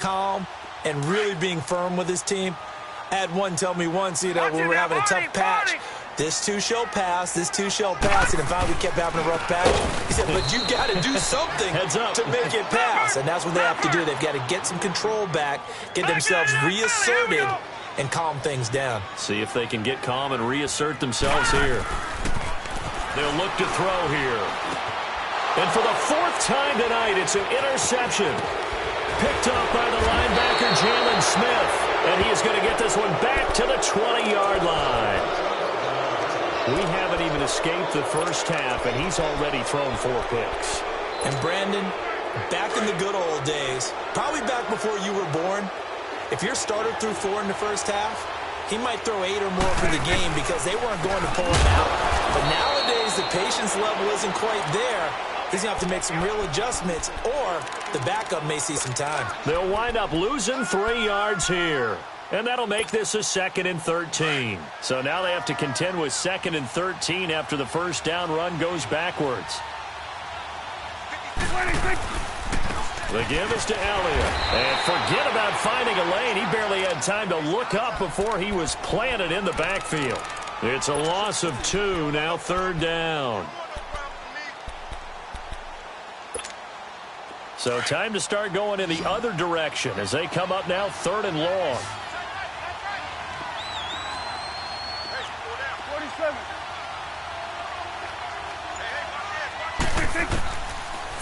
calm and really being firm with his team. I had one tell me once, we were having a tough patch. This too shall pass, this too shall pass. And finally we kept having a rough patch. He said, but you got to do something to make it pass. And that's what they have to do. They've got to get some control back, get themselves reasserted, and calm things down. See if they can get calm and reassert themselves here. They'll look to throw here. And for the fourth time tonight, it's an interception. Picked up by the linebacker, Jalen Smith. And he is going to get this one back to the 20-yard line. We haven't even escaped the first half, and he's already thrown 4 picks. And Brandon, back in the good old days, probably back before you were born, if your starter threw 4 in the first half, he might throw 8 or more for the game because they weren't going to pull him out. But nowadays, the patience level isn't quite there. He's going to have to make some real adjustments, or the backup may see some time. They'll wind up losing 3 yards here. And that'll make this a 2nd and 13. So now they have to contend with 2nd and 13 after the first down run goes backwards. The give is to Elliott. And forget about finding a lane. He barely had time to look up before he was planted in the backfield. It's a loss of 2, now 3rd down. So time to start going in the other direction as they come up now 3rd and long.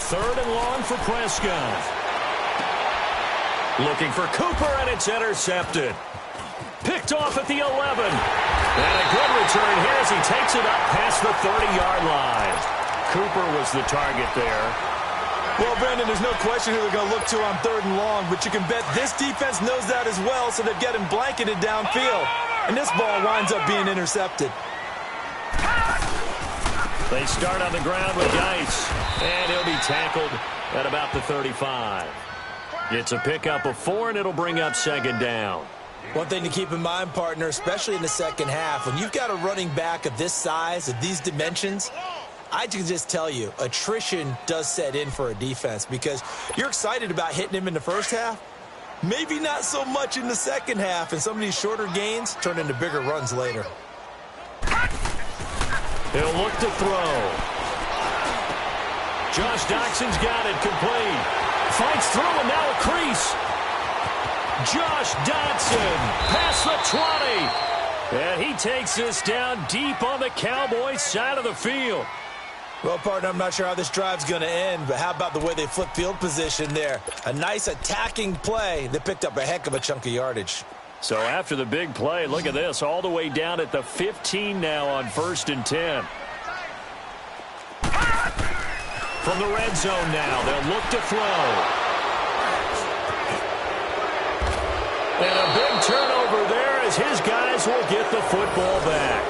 Third and long for Prescott. Looking for Cooper, and it's intercepted. Picked off at the 11. And a good return here as he takes it up past the 30-yard line. Cooper was the target there. Well, Brandon, there's no question who they're going to look to on 3rd and long, but you can bet this defense knows that as well, so they've got him blanketed downfield. And this ball winds up being intercepted. They start on the ground with Geis, and he'll be tackled at about the 35. It's a pickup of 4, and it'll bring up 2nd down. One thing to keep in mind, partner, especially in the second half, when you've got a running back of this size, of these dimensions, I can just tell you, attrition does set in for a defense because you're excited about hitting him in the first half, maybe not so much in the second half, and some of these shorter gains turn into bigger runs later. He'll look to throw. Josh Doxson's got it complete. Fights through and now a crease. Josh Dotson past the 20. And he takes this down deep on the Cowboys side of the field. Well, partner, I'm not sure how this drive's going to end, but how about the way they flip field position there? A nice attacking play that picked up a heck of a chunk of yardage. So after the big play, look at this, all the way down at the 15 now on 1st and 10. From the red zone now, they'll look to throw. And a big turnover there as his guys will get the football back.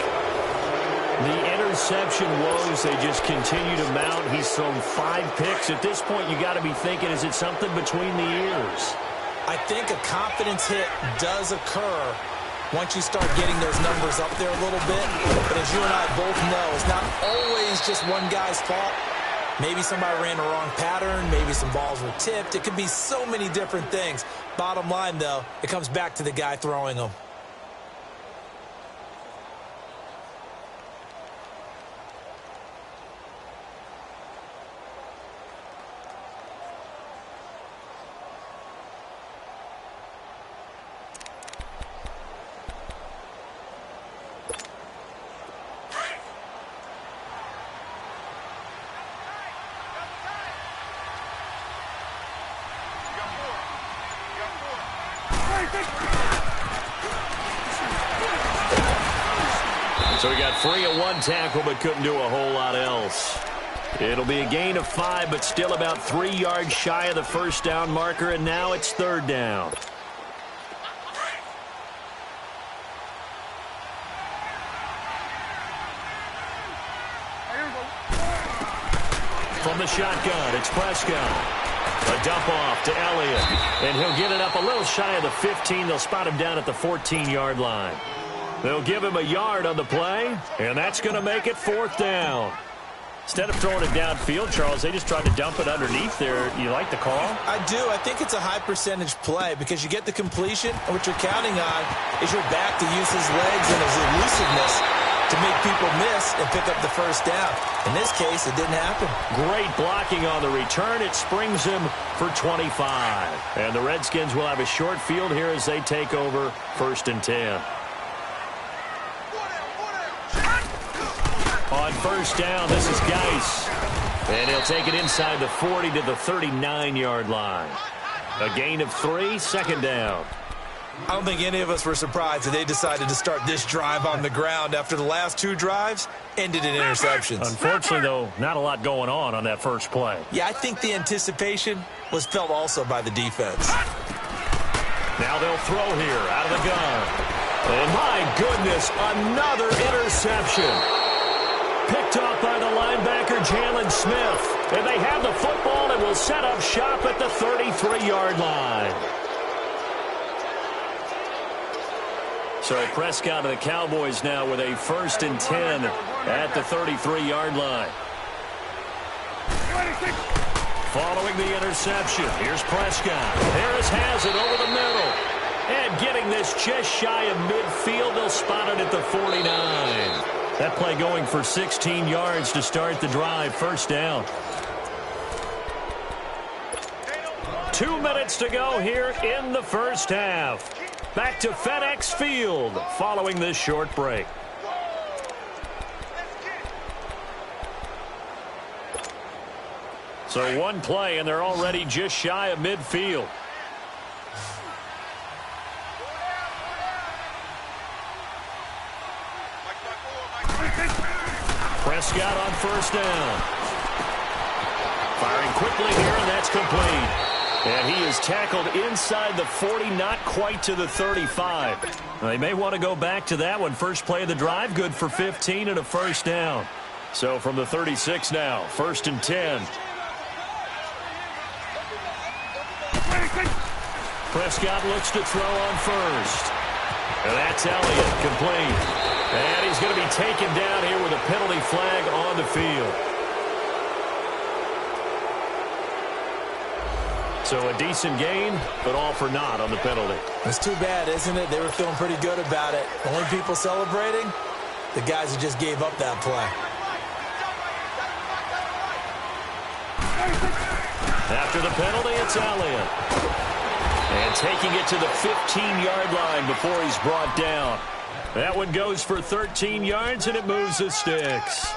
The interception woes, they just continue to mount. He's thrown 5 picks. At this point, you got to be thinking, is it something between the ears? I think a confidence hit does occur once you start getting those numbers up there a little bit. But as you and I both know, it's not always just one guy's fault. Maybe somebody ran the wrong pattern. Maybe some balls were tipped. It could be so many different things. Bottom line, though, it comes back to the guy throwing them. So he got free of 1 tackle but couldn't do a whole lot else. It'll be a gain of 5 but still about 3 yards shy of the first down marker, and now it's 3rd down. From the shotgun, it's Prescott. A dump off to Elliott, and he'll get it up a little shy of the 15. They'll spot him down at the 14-yard line. They'll give him a yard on the play, and that's going to make it 4th down. Instead of throwing it downfield, Charles, they just tried to dump it underneath there. You like the call? I do. I think it's a high percentage play because you get the completion, and what you're counting on is your back to use his legs and his elusiveness to make people miss and pick up the first down. In this case, it didn't happen. Great blocking on the return. It springs him for 25. And the Redskins will have a short field here as they take over 1st and 10. On 1st down, this is Geis. And he'll take it inside the 40 to the 39-yard line. A gain of 3, 2nd down. I don't think any of us were surprised that they decided to start this drive on the ground after the last 2 drives ended in interceptions. Unfortunately, though, not a lot going on that first play. Yeah, I think the anticipation was felt also by the defense. Now they'll throw here out of the gun. And my goodness, another interception. Picked off by the linebacker, Jalen Smith. And they have the football and will set up shop at the 33-yard line. So Prescott and the Cowboys now with a 1st and 10 at the 33-yard line. Following the interception, here's Prescott. Harris has it over the middle. And getting this just shy of midfield, they'll spot it at the 49. That play going for 16 yards to start the drive. 1st down. 2 minutes to go here in the first half. Back to FedEx Field following this short break. So 1 play, and they're already just shy of midfield. Prescott on 1st down. Firing quickly here, and that's complete. And he is tackled inside the 40, not quite to the 35. They may want to go back to that one. First play of the drive, good for 15 and a 1st down. So from the 36 now, 1st and 10. Prescott looks to throw on 1st. And that's Elliott, complete. And he's going to be taken down here with a penalty flag on the field. So a decent gain, but all for naught on the penalty. It's too bad, isn't it? They were feeling pretty good about it. Only people celebrating, the guys who just gave up that play. After the penalty, it's Elliott. And taking it to the 15-yard line before he's brought down. That one goes for 13 yards, and it moves the sticks.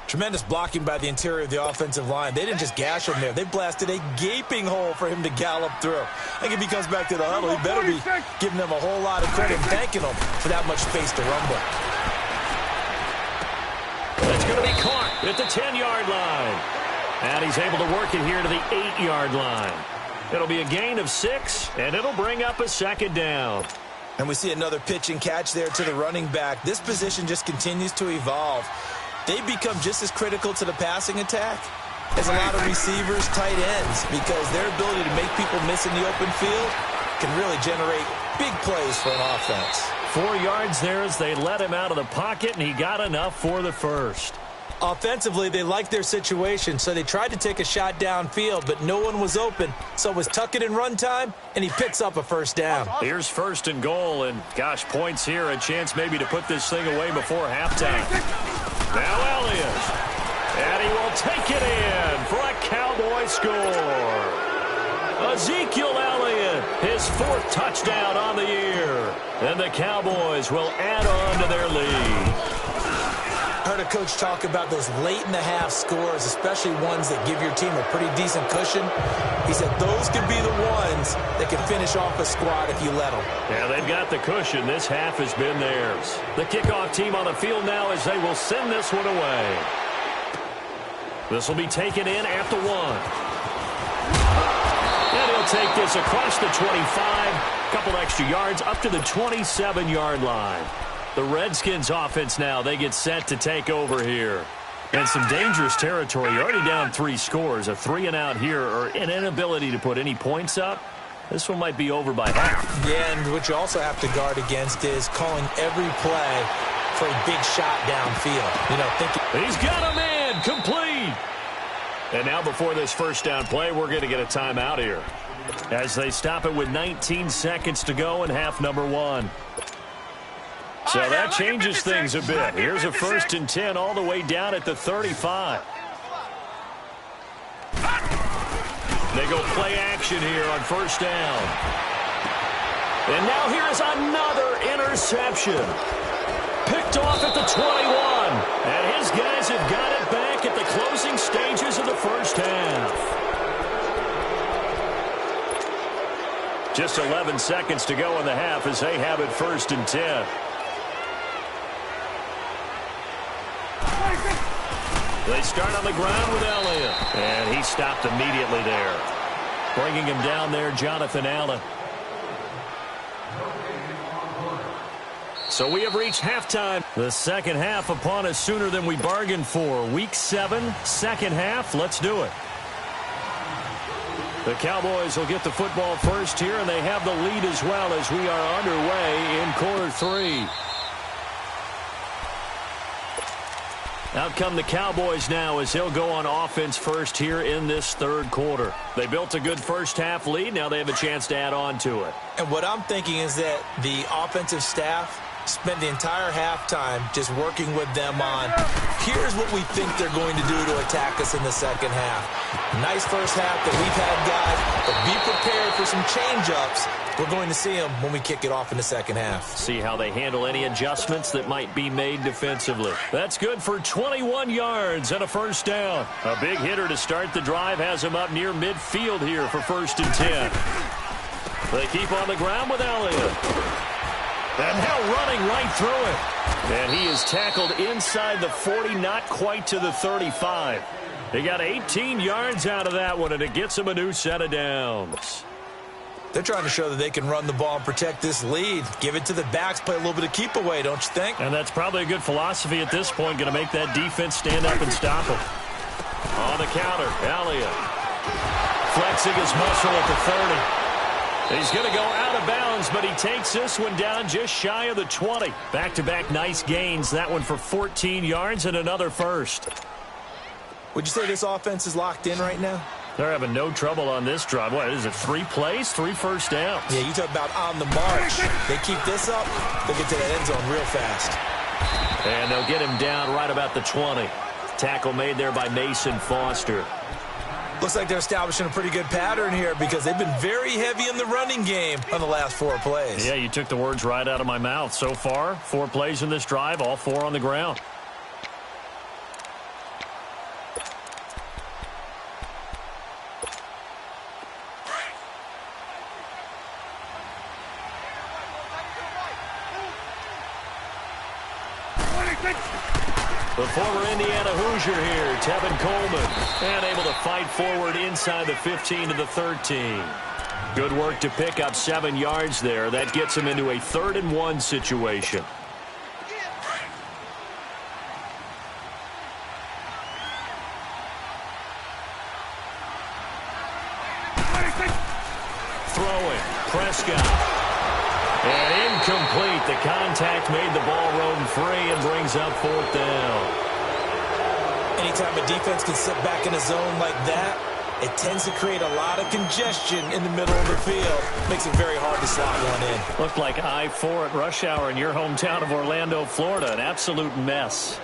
Tremendous blocking by the interior of the offensive line. They didn't just gash him there. They blasted a gaping hole for him to gallop through. I think if he comes back to the huddle, he better be giving them a whole lot of credit and thanking them for that much space to rumble. That's going to be caught at the 10-yard line. And he's able to work it here to the 8-yard line. It'll be a gain of 6, and it'll bring up a 2nd down. And we see another pitch and catch there to the running back. This position just continues to evolve. They become just as critical to the passing attack as a lot of receivers, tight ends, because their ability to make people miss in the open field can really generate big plays for an offense. 4 yards there as they let him out of the pocket, and he got enough for the 1st. Offensively, they liked their situation, so they tried to take a shot downfield, but no one was open. So it was tuck it in run time, and he picks up a 1st down. Here's 1st and goal, and gosh, points here, a chance maybe to put this thing away before halftime. Now Elliott, and he will take it in for a Cowboy score. Ezekiel Elliott, his 4th touchdown on the year, and the Cowboys will add on to their lead. I heard a coach talk about those late-in-the-half scores, especially ones that give your team a pretty decent cushion. He said those could be the ones that can finish off a squad if you let them. Yeah, they've got the cushion. This half has been theirs. The kickoff team on the field now as they will send this one away. This will be taken in at the 1. And he'll take this across the 25. A couple extra yards up to the 27-yard line. The Redskins offense now, they get set to take over here. And some dangerous territory. You're already down 3 scores. A 3-and-out here, or an inability to put any points up. This one might be over by half. Yeah, and what you also have to guard against is calling every play for a big shot downfield. You know, thinking he's got a man complete. lead. And now before this first down play, we're going to get a timeout here as they stop it with 19 seconds to go in half number 1. So that changes things a bit. Here's a 1st and 10 all the way down at the 35. They go play action here on 1st down. And now here's another interception. Picked off at the 21. And his guys have got it back at the closing stages of the first half. Just 11 seconds to go in the half as they have it 1st and 10. They start on the ground with Elliott. And he stopped immediately there. Bringing him down there, Jonathan Allen. So we have reached halftime. The second half upon us sooner than we bargained for. Week 7, second half. Let's do it. The Cowboys will get the football first here, and they have the lead as well as we are underway in quarter 3. Out come the Cowboys now as they'll go on offense first here in this third quarter. They built a good first half lead. Now they have a chance to add on to it. And what I'm thinking is that the offensive staff spent the entire halftime just working with them on, here's what we think they're going to do to attack us in the second half. Nice first half that we've had, guys, but be prepared for some change-ups. We're going to see them when we kick it off in the second half. See how they handle any adjustments that might be made defensively. That's good for 21 yards and a first down. A big hitter to start the drive has him up near midfield here for 1st and 10. They keep on the ground with Elliott. And now running right through it. And he is tackled inside the 40, not quite to the 35. They got 18 yards out of that one, and it gets him a new set of downs. They're trying to show that they can run the ball and protect this lead. Give it to the backs, play a little bit of keep away, don't you think? And that's probably a good philosophy at this point, going to make that defense stand up and stop them. On the counter, Elliott. Flexing his muscle at the 30. He's going to go out of bounds, but he takes this one down just shy of the 20. Back-to-back nice gains. That one for 14 yards and another first. Would you say this offense is locked in right now? They're having no trouble on this drive. What is it, 3 plays, 3 first downs? Yeah, you talk about on the march. They keep this up, they'll get to that end zone real fast. And they'll get him down right about the 20. Tackle made there by Mason Foster. Looks like they're establishing a pretty good pattern here because they've been very heavy in the running game on the last 4 plays. Yeah, you took the words right out of my mouth. So far, 4 plays in this drive, all 4 on the ground. The former Indiana Hoosier here, Tevin Coleman, and able to fight forward inside the 15 to the 13. Good work to pick up 7 yards there. That gets him into a 3rd and 1 situation. Throwing, Prescott. And incomplete. The contact made the ball roam free and brings up 4th down. Anytime a defense can sit back in a zone like that, it tends to create a lot of congestion in the middle of the field. Makes it very hard to slot one in. Looked like I-4 at rush hour in your hometown of Orlando, Florida. An absolute mess.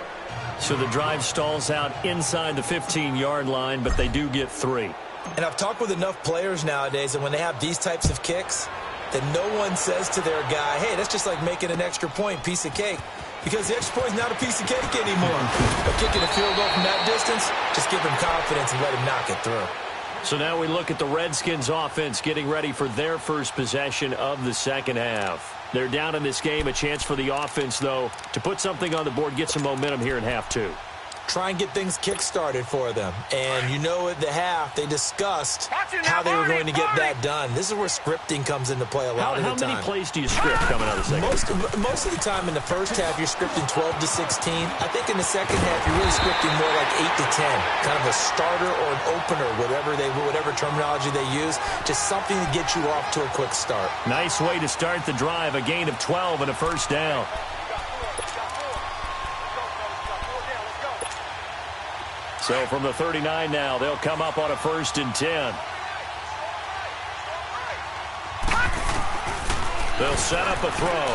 So the drive stalls out inside the 15-yard line, but they do get 3. And I've talked with enough players nowadays that when they have these types of kicks, that no one says to their guy, hey, that's just like making an extra point, piece of cake. Because the extra point is not a piece of cake anymore. But kicking a field goal from that distance, just give him confidence and let him knock it through. So now we look at the Redskins offense getting ready for their first possession of the second half. They're down in this game. A chance for the offense, though, to put something on the board, get some momentum here in half 2. Try and get things kick-started for them. And you know at the half, they discussed how they were going to get that done. This is where scripting comes into play a lot of the time. How many plays do you script coming out of the second? Most of the time in the first half, you're scripting 12 to 16. I think in the second half, you're really scripting more like 8 to 10. Kind of a starter or an opener, whatever terminology they use. Just something to get you off to a quick start. Nice way to start the drive. A gain of 12 and a first down. So from the 39 now, they'll come up on a 1st and 10. They'll set up a throw.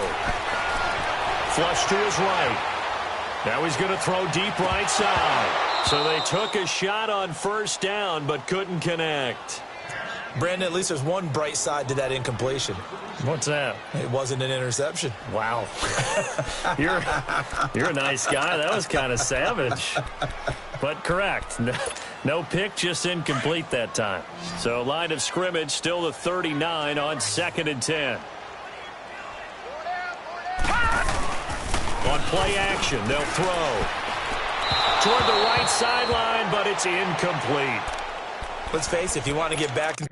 Flush to his right. Now he's going to throw deep right side. So they took a shot on 1st down, but couldn't connect. Brandon, at least there's one bright side to that incompletion. What's that? It wasn't an interception. Wow. You're a nice guy. That was kind of savage. But correct. No pick, just incomplete that time. So line of scrimmage, still the 39 on 2nd and 10. On play action, they'll throw. Toward the right sideline, but it's incomplete. Let's face it, if you want to get back to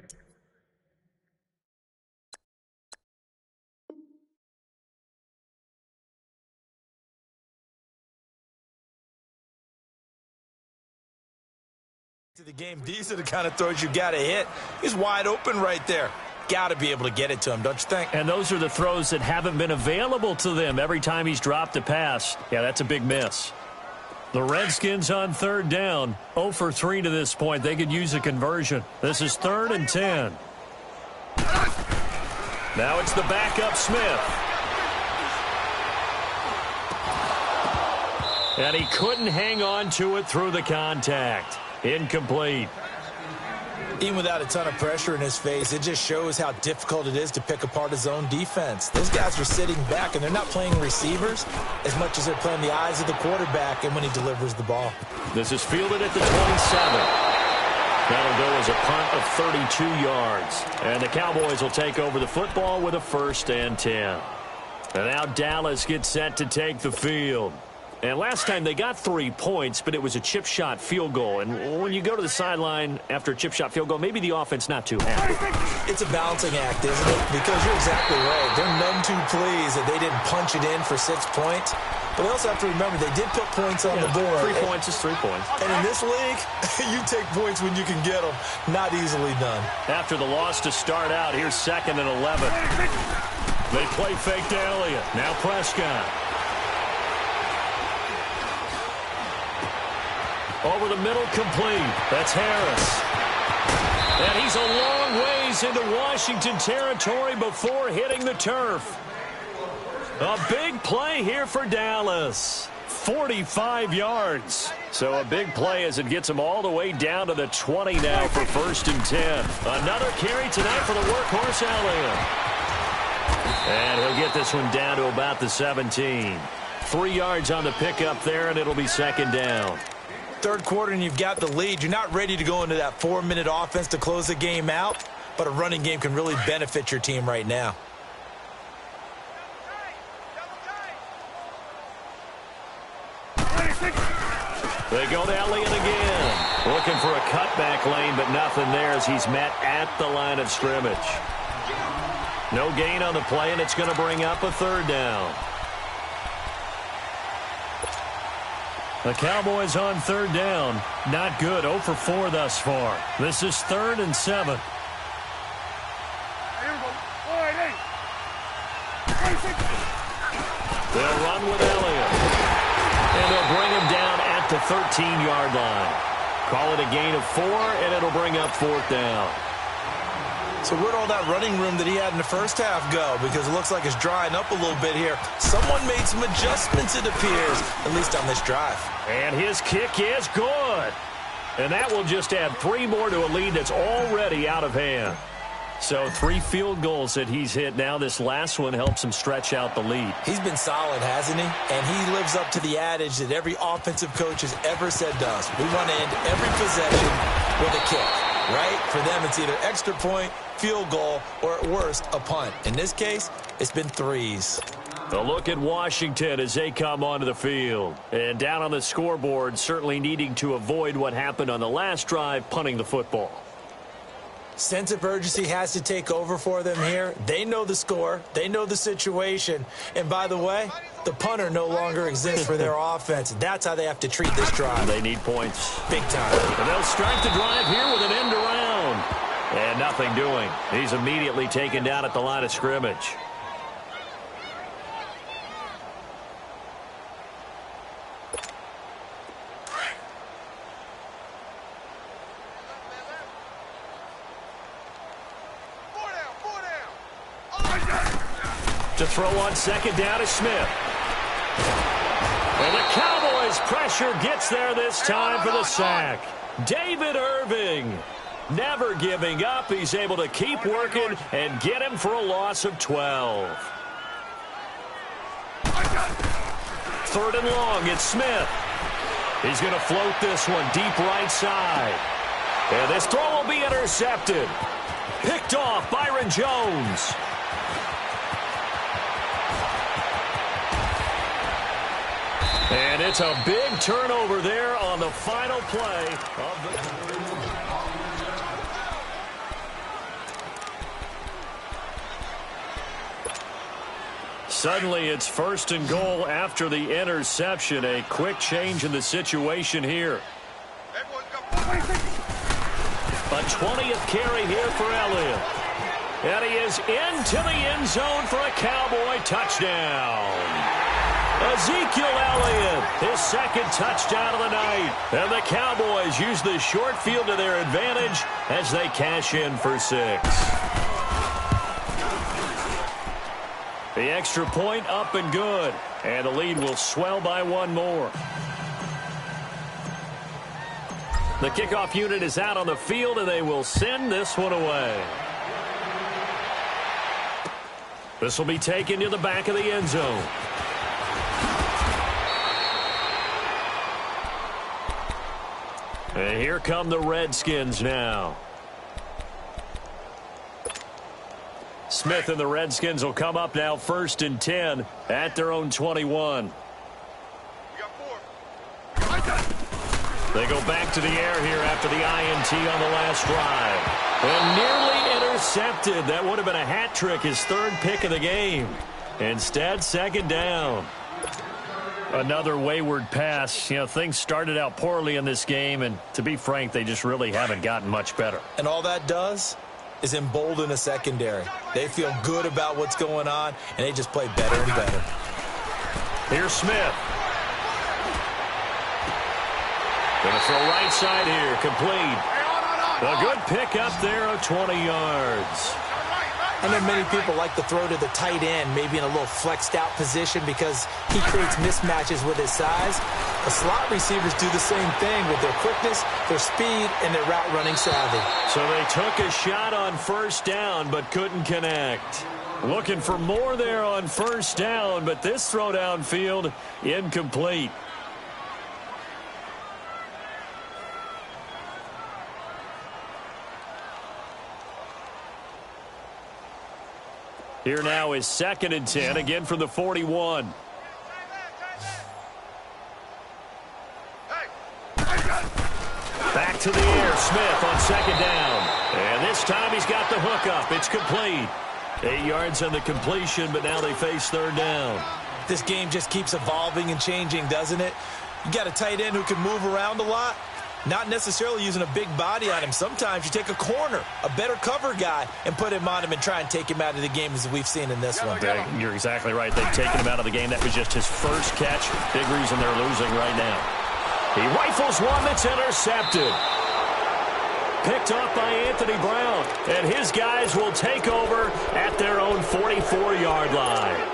the game, these are the kind of throws you got to hit. He's wide open right there. Got to be able to get it to him, don't you think? And those are the throws that haven't been available to them every time he's dropped a pass. Yeah, that's a big miss. The Redskins on 3rd down, 0 for 3 to this point. They could use a conversion. This is 3rd and 10. Now it's the backup Smith. And he couldn't hang on to it through the contact. Incomplete. Even without a ton of pressure in his face, it just shows how difficult it is to pick apart his own defense. Those guys are sitting back, and they're not playing receivers as much as they're playing the eyes of the quarterback and when he delivers the ball. This is fielded at the 27. That'll go as a punt of 32 yards. And the Cowboys will take over the football with a 1st and 10. And now Dallas gets set to take the field. And last time they got 3 points, but it was a chip shot field goal. And when you go to the sideline after a chip shot field goal, maybe the offense not too happy. It's a balancing act, isn't it? Because you're exactly right. They're none too pleased that they didn't punch it in for 6 points. But they also have to remember they did put points on the board. 3 points is 3 points. And in this league, you take points when you can get them. Not easily done. After the loss to start out, here's 2nd and 11. They play fake to Elliott. Now Prescott. Over the middle, complete. That's Harris. And he's a long ways into Washington territory before hitting the turf. A big play here for Dallas. 45 yards. So a big play as it gets him all the way down to the 20 now for 1st and 10. Another carry tonight for the workhorse Elliott. And he'll get this one down to about the 17. 3 yards on the pickup there, and it'll be 2nd down. 3rd quarter and you've got the lead. You're not ready to go into that 4-minute offense to close the game out, but a running game can really benefit your team right now. They go to Elliott again. Looking for a cutback lane, but nothing there as he's met at the line of scrimmage. No gain on the play, and it's going to bring up a 3rd down. The Cowboys on 3rd down. Not good. 0 for 4 thus far. This is 3rd and 7. They'll run with Elliott. And they'll bring him down at the 13-yard line. Call it a gain of 4, and it'll bring up 4th down. So where'd all that running room that he had in the first half go? Because it looks like it's drying up a little bit here. Someone made some adjustments, it appears, at least on this drive. And his kick is good. And that will just add 3 more to a lead that's already out of hand. So 3 field goals that he's hit now. This last one helps him stretch out the lead. He's been solid, hasn't he? And he lives up to the adage that every offensive coach has ever said to us. We want to end every possession with a kick, right? For them, it's either extra point, field goal, or at worst, a punt. In this case, it's been 3s. A look at Washington as they come onto the field. And down on the scoreboard, certainly needing to avoid what happened on the last drive, punting the football. Sense of urgency has to take over for them here. They know the score. They know the situation. And by the way, the punter no longer exists for their offense. That's how they have to treat this drive. They need points. Big time. And they'll strike the drive here with an end around. And nothing doing. He's immediately taken down at the line of scrimmage. To throw on second down is Smith. And the Cowboys pressure gets there this time for the sack. David Irving, never giving up. He's able to keep working and get him for a loss of 12. Third and long, it's Smith. He's going to float this one deep right side. And this throw will be intercepted. Picked off Byron Jones. And it's a big turnover there on the final play of the... Suddenly, it's first and goal after the interception. A quick change in the situation here. A 20th carry here for Elliott. And he is into the end zone for a Cowboy touchdown. Ezekiel Elliott, his second touchdown of the night. And the Cowboys use the short field to their advantage as they cash in for 6. The extra point up and good. And the lead will swell by 1 more. The kickoff unit is out on the field, and they will send this one away. This will be taken to the back of the end zone. And here come the Redskins now. Smith and the Redskins will come up now 1st and 10 at their own 21. They go back to the air here after the INT on the last drive. And nearly intercepted. That would have been a hat trick, his 3rd pick of the game. Instead, 2nd down. Another wayward pass. You know, things started out poorly in this game, and to be frank, they just really haven't gotten much better. And all that does is embolden a secondary. They feel good about what's going on, and they just play better and better. Here's Smith. Going to throw right side here, complete. A good pick up there of 20 yards. I know many people like to throw to the tight end, maybe in a little flexed out position because he creates mismatches with his size. The slot receivers do the same thing with their quickness, their speed, and their route running savvy. So they took a shot on 1st down but couldn't connect. Looking for more there on 1st down, but this throw downfield incomplete. Here now is 2nd and 10, again from the 41. Back to the air, Smith on 2nd down. And this time he's got the hook up. It's complete. 8 yards on the completion, but now they face 3rd down. This game just keeps evolving and changing, doesn't it? You got a tight end who can move around a lot. Not necessarily using a big body on him. Sometimes you take a corner, a better cover guy, and put him on him and try and take him out of the game as we've seen in this one. You're exactly right. They've taken him out of the game. That was just his 1st catch. Big reason they're losing right now. He rifles one that's intercepted. Picked off by Anthony Brown. And his guys will take over at their own 44-yard line.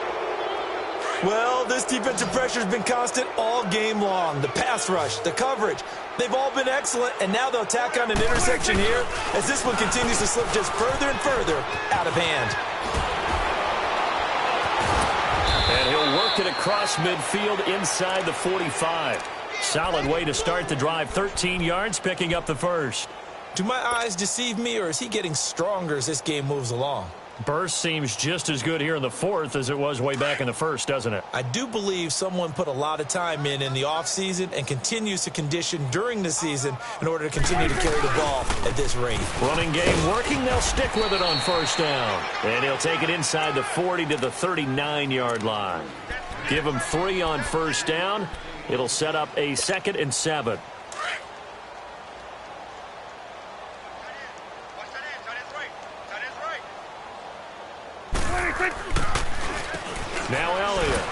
Well, this defensive pressure has been constant all game long. The pass rush, the coverage, they've all been excellent, and now they'll tack on an interception here as this one continues to slip just further and further out of hand. And he'll work it across midfield inside the 45. Solid way to start the drive. 13 yards, picking up the 1st. Do my eyes deceive me, or is he getting stronger as this game moves along? Burst seems just as good here in the 4th as it was way back in the 1st, doesn't it? I do believe someone put a lot of time in the offseason and continues to condition during the season in order to continue to carry the ball at this rate. Running game working. They'll stick with it on 1st down. And he'll take it inside the 40 to the 39-yard line. Give him 3 on 1st down. It'll set up a 2nd and 7. Now Elliott.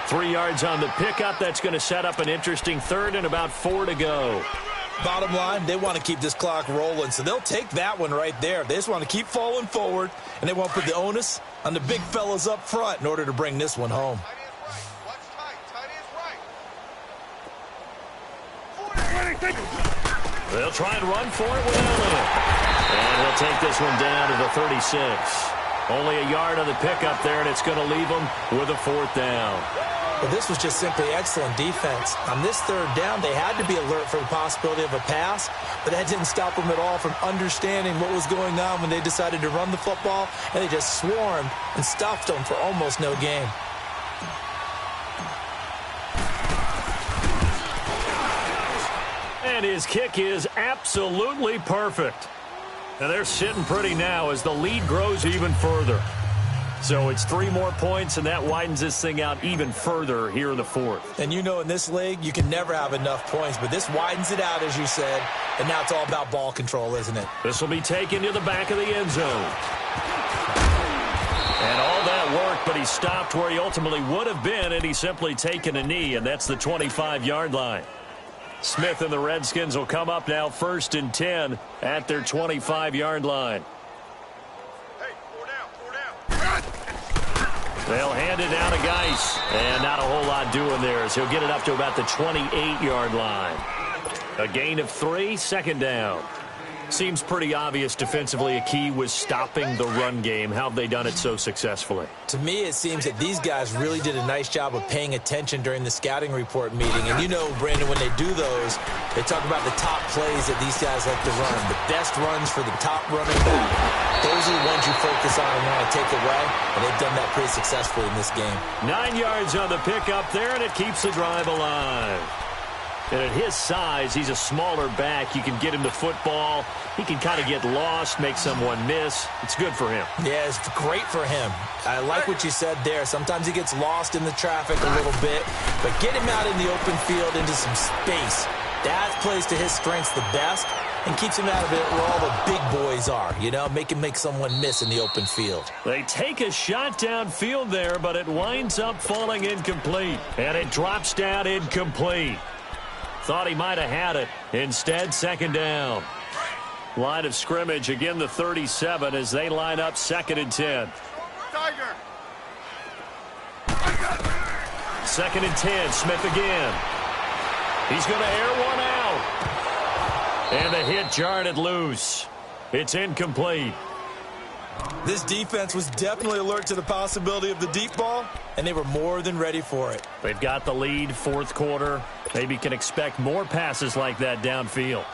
3 yards on the pickup. That's going to set up an interesting 3rd and about 4 to go. Bottom line, they want to keep this clock rolling, so they'll take that one right there. They just want to keep falling forward, and they want to put the onus on the big fellas up front in order to bring this one home. They'll try and run for it with Elliott. And he'll take this one down to the 36. Only a yard on the pickup there, and it's going to leave them with a 4th down. Well, this was just simply excellent defense. On this 3rd down, they had to be alert for the possibility of a pass, but that didn't stop them at all from understanding what was going on when they decided to run the football, and they just swarmed and stuffed them for almost no gain. And his kick is absolutely perfect. And they're sitting pretty now as the lead grows even further. So it's 3 more points, and that widens this thing out even further here in the 4th. And you know in this league, you can never have enough points, but this widens it out, as you said, and now it's all about ball control, isn't it? This will be taken to the back of the end zone. And all that worked, but he stopped where he ultimately would have been, and he's simply taken a knee, and that's the 25-yard line. Smith and the Redskins will come up now 1st and 10 at their 25-yard line. They'll hand it down to Geis. And not a whole lot doing there as he'll get it up to about the 28-yard line. A gain of 3, 2nd down. Seems pretty obvious defensively a key was stopping the run game. How have they done it so successfully? To me, it seems that these guys really did a nice job of paying attention during the scouting report meeting. And you know, Brandon, when they do those, they talk about the top plays that these guys like to run. The best runs for the top running back. Those are the ones you focus on and want to take away. And they've done that pretty successfully in this game. 9 yards on the pickup there, and it keeps the drive alive. And at his size, he's a smaller back. You can get him the football. He can kind of get lost, make someone miss. It's good for him. Yeah, it's great for him. I like what you said there. Sometimes he gets lost in the traffic a little bit, but get him out in the open field into some space. That plays to his strengths the best and keeps him out of it where all the big boys are, you know, make someone miss in the open field. They take a shot downfield there, but it winds up falling incomplete. And it drops down incomplete. Thought he might have had it. Instead, 2nd down. Line of scrimmage, again the 37 as they line up 2nd and 10. 2nd and 10, Smith again. He's going to air one out. And the hit jarred it loose. It's incomplete. This defense was definitely alert to the possibility of the deep ball, and they were more than ready for it. They've got the lead, 4th quarter. Maybe can expect more passes like that downfield.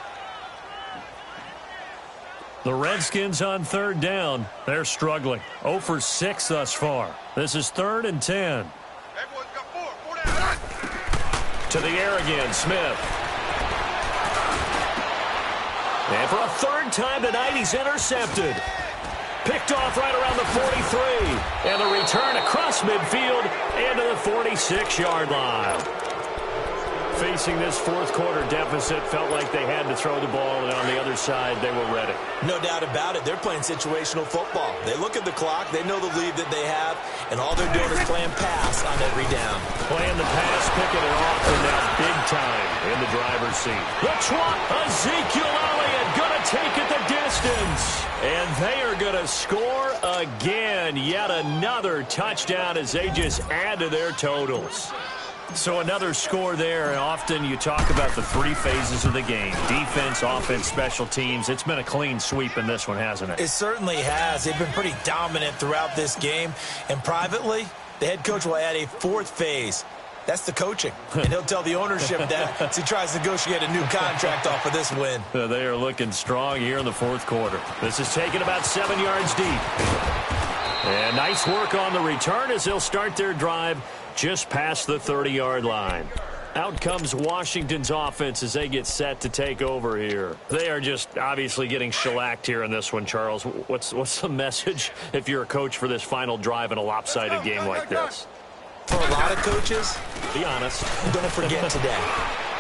The Redskins on 3rd down. They're struggling. 0 for 6 thus far. This is 3rd and 10. To the air again, Smith. And for a 3rd time tonight, he's intercepted. Picked off right around the 43. And the return across midfield and to the 46-yard line. Facing this 4th quarter deficit, felt like they had to throw the ball, and on the other side, they were ready. No doubt about it. They're playing situational football. They look at the clock, they know the lead that they have, and all they're doing is playing pass on every down. Playing the pass, picking it off, and now big time in the driver's seat. The trot, Ezekiel Elliott going to take it the distance. And they are going to score again. Yet another touchdown as they just add to their totals. So another score there, and often you talk about the 3 phases of the game. Defense, offense, special teams. It's been a clean sweep in this one, hasn't it? It certainly has. They've been pretty dominant throughout this game. And privately, the head coach will add a 4th phase. That's the coaching. And he'll tell the ownership that as he tries to negotiate a new contract off of this win. They are looking strong here in the 4th quarter. This is taken about 7 yards deep. And nice work on the return as they'll start their drive just past the 30-yard line. Out comes Washington's offense as they get set to take over here. They are just obviously getting shellacked here in this one, Charles. What's the message if you're a coach for this final drive in a lopsided game like this? For a lot of coaches, be honest. Don't forget today.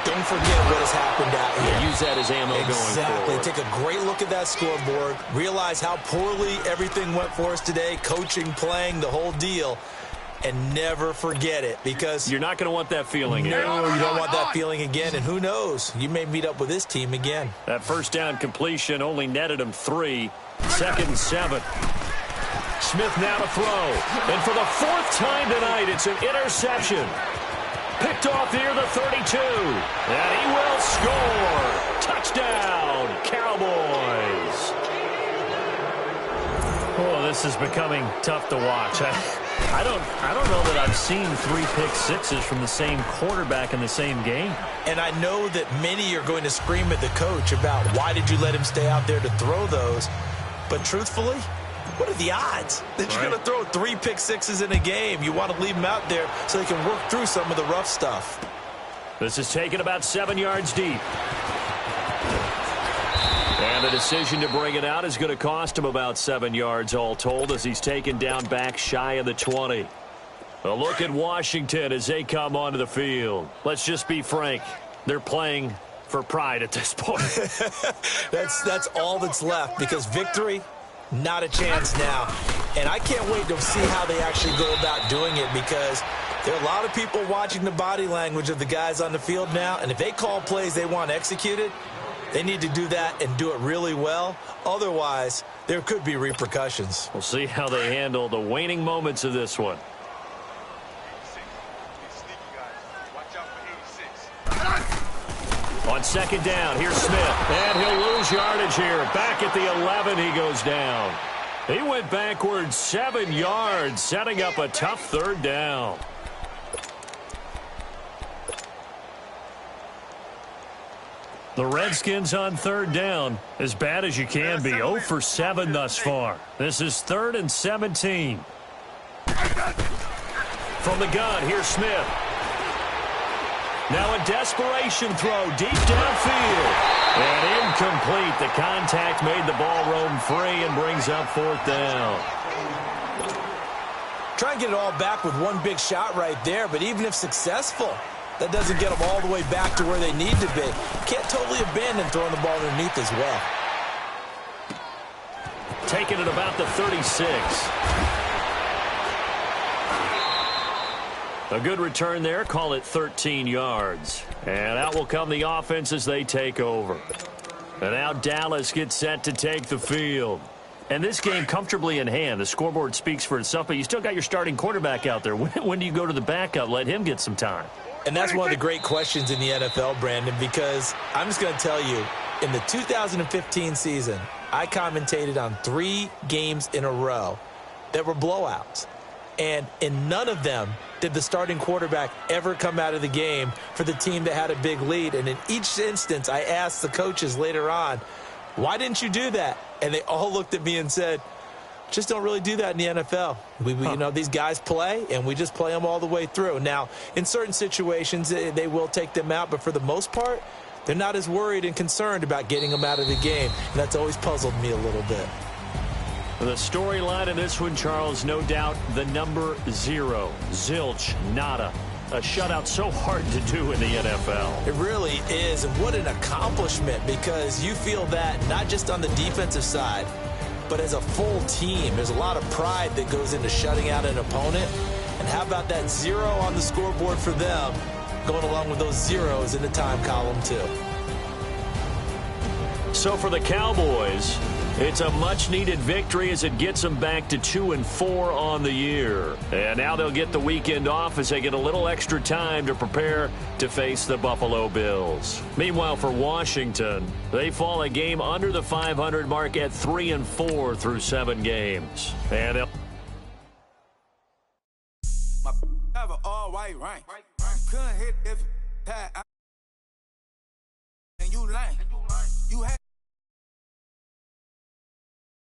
Don't forget what has happened out here. Use that as ammo going forward. Exactly. Take a great look at that scoreboard. Realize how poorly everything went for us today. Coaching, playing, the whole deal. and never forget it, because you're not going to want that feeling here. No, you don't want that feeling again, and who knows? You may meet up with this team again. That first down completion only netted him 3. 2nd and 7. Smith now to throw. And for the 4th time tonight, it's an interception. Picked off near the 32. And he will score. Touchdown, Cowboys. Oh, this is becoming tough to watch. I don't know that I've seen 3 pick sixes from the same quarterback in the same game. And I know that many are going to scream at the coach about why did you let him stay out there to throw those. But truthfully, what are the odds that you're going to throw 3 pick sixes in a game? You want to leave them out there so they can work through some of the rough stuff. This is taken about 7 yards deep. And the decision to bring it out is going to cost him about 7 yards all told, as he's taken down back shy of the 20. A look at Washington as they come onto the field. Let's just be frank. They're playing for pride at this point. That's all that's left, because victory, not a chance now. And I can't wait to see how they actually go about doing it, because there are a lot of people watching the body language of the guys on the field now, and if they call plays they want executed, they need to do that and do it really well. Otherwise, there could be repercussions. We'll see how they handle the waning moments of this one. On 2nd down, here's Smith. And he'll lose yardage here. Back at the 11, he goes down. He went backwards 7 yards, setting up a tough 3rd down. The Redskins on 3rd down, as bad as you can be, 0 for 7 thus far. This is 3rd and 17. From the gun, here's Smith. Now a desperation throw deep downfield. And incomplete. The contact made the ball roam free and brings up 4th down. Try and get it all back with one big shot right there, but even if successful, that doesn't get them all the way back to where they need to be. Can't totally abandon throwing the ball underneath as well. Taking it about the 36. A good return there. Call it 13 yards. And out will come the offense as they take over. And now Dallas gets set to take the field. And this game comfortably in hand. The scoreboard speaks for itself, but you still got your starting quarterback out there. When do you go to the backup? Let him get some time. And that's one of the great questions in the NFL, Brandon, because I'm just going to tell you, in the 2015 season, I commentated on 3 games in a row that were blowouts. And in none of them did the starting quarterback ever come out of the game for the team that had a big lead. And in each instance, I asked the coaches later on, why didn't you do that? And they all looked at me and said, just don't really do that in the NFL. You know, these guys play, and we just play them all the way through. Now, in certain situations, they will take them out, but for the most part, they're not as worried and concerned about getting them out of the game. And that's always puzzled me a little bit. The storyline in this one, Charles, no doubt the number 0. Zilch, nada. A shutout so hard to do in the NFL. It really is, and what an accomplishment, because you feel that not just on the defensive side, but as a full team. There's a lot of pride that goes into shutting out an opponent. And how about that 0 on the scoreboard for them, going along with those zeros in the time column too. So for the Cowboys, it's a much-needed victory as it gets them back to 2-4 on the year. And now they'll get the weekend off as they get a little extra time to prepare to face the Buffalo Bills. Meanwhile, for Washington, they fall a game under the 500 mark at 3-4 through 7 games. And they'll have an all-white rank. Couldn't hit if